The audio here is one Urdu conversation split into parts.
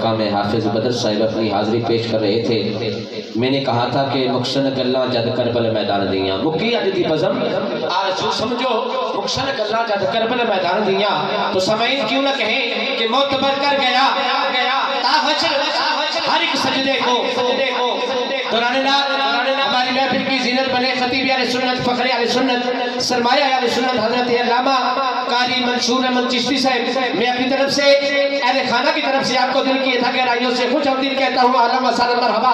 مقام حافظ بدر صاحب اپنی حاضری پیش کر رہے تھے، میں نے کہا تھا کہ مقصد گلاں جد کربل میدان دیاں مکی اج دی بزم آرزو سمجھو مقصد گلاں جد کربل میدان دیاں، تو سامعین کیوں نہ کہیں کہ معتبر کر گیا تا حشر ہر ایک سجدے کو دوران ہماری محفل کی زینت بنے خطیب اہل سنت، فخر اہل سنت، سرمایہ اہل سنت حضرت علامہ قاری منصور احمد چشتی صاحب، میں اپنی طرف سے اہل خانہ کی طرف سے آپ کو دل کی تھا گہرائیوں سے خوش آمدید کہتا ہوں، عالم و سالم مرحبا،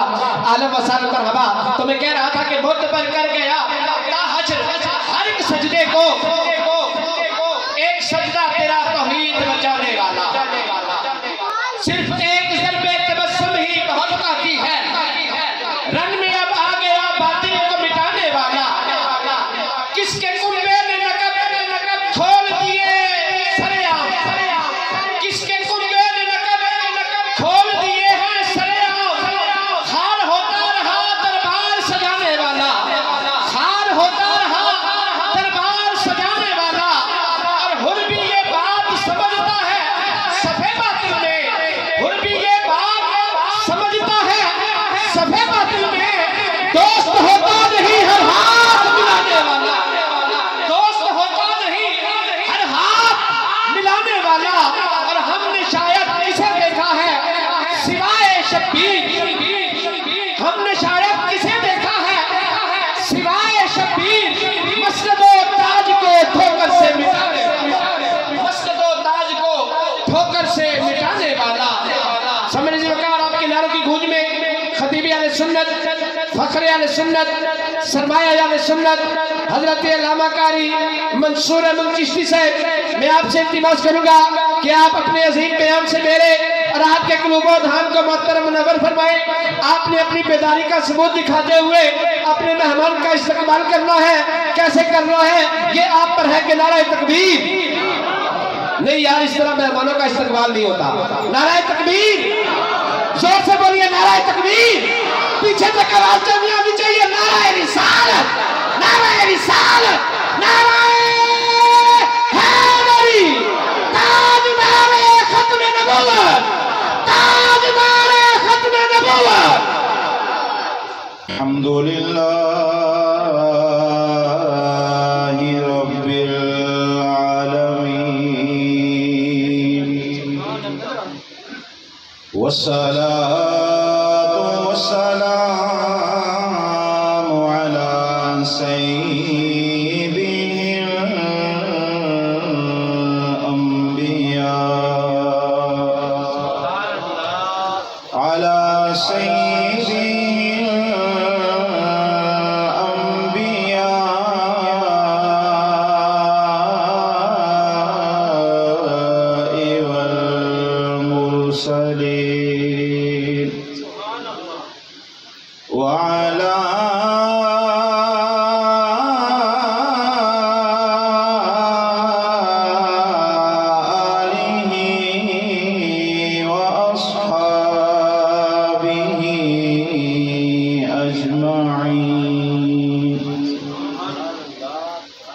عالم و سالم مرحبا۔ تو میں کہہ رہا تھا کہ معتبر کر گیا تا حشر ہر ایک سجدے کو ایک سجدہ تیرا توحید بچانے والا، صرف ایک ضرب تبسم ہی بہت کافی ہے، رن میں اب آ گیا باطل کو مٹانے والا، کس کے کنبے نے نقب کھول دیے سرے عام، کس کے کنبے نے نقب کھول دیے ہیں سرے عام، خار ہوتا رہا دربار سجانے والا، خار ہوتا رہا دربار سجانے والا، اور ہر بھی یہ بات سمجھتا ہے صفحے باطل میں، ہر بھی یہ بات سمجھتا ہے صفحے باطل میں، دوست ہوتا نہیں ہر ہاتھ ملانے والا، دوست ہوتا نہیں ہر ہاتھ ملانے والا، اور ہم نے شاید اسے دیکھا ہے سوائے شبیر، ہم نے شاید اسے دیکھا ہے سوائے شبیر، مسجد و تاج کو ٹھوکر سے مٹانے والا، مسجد و تاج کو ٹھوکر سے مٹانے والا۔ سامنے جی وقار آپ کے نعروں کی گونج میں خطیب اہل سنت، فخر اہل سنت، سرمایہ اہل سنت حضرت علامہ قاری منصور احمد چشتی صاحب، میں آپ سے التماس کروں گا کہ آپ اپنے عظیم بیان سے میرے اور آپ کے قلوب و دھان کو محترم منور فرمائیں۔ آپ نے اپنی بیداری کا ثبوت دکھاتے ہوئے اپنے مہمان کا استقبال کرنا ہے، کیسے کرنا ہے یہ آپ پر ہے کہ نعرہ تکبیر، نہیں یار اس طرح مہمانوں کا استقبال نہیں ہوتا، نعرہ تکبیر، زور سے بولیے نعرہ تکبیر، پیچھے تک آواز چلنی آنی چاہیے، نعرہ رسالت، نعرہ رسالت، نعرہ حیدری، تاجدار ختم نبوت، تاجدار ختم نبوت۔ الحمدللہ رب العالمین، والصلاة والسلام على سيد الأنبياء، على سيد الأنبياء والمرسلين، وعلى آله وأصحابه أجمعين۔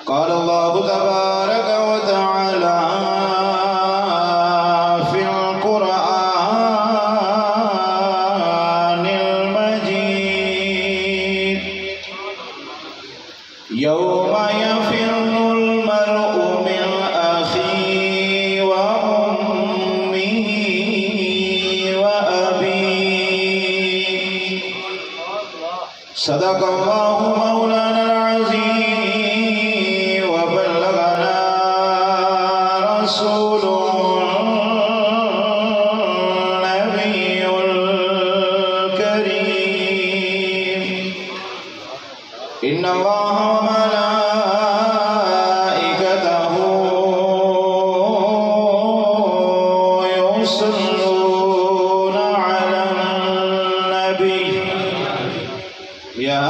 قال الله تبارك وتعالى في القرآن المجيد، يوم يفر المرء من أخيه وأمه وأبيه، صدق الله مولانا العظيم، وبلغنا رسوله النبي الكريم، إن الله وملائكته يصلون على النبي، يا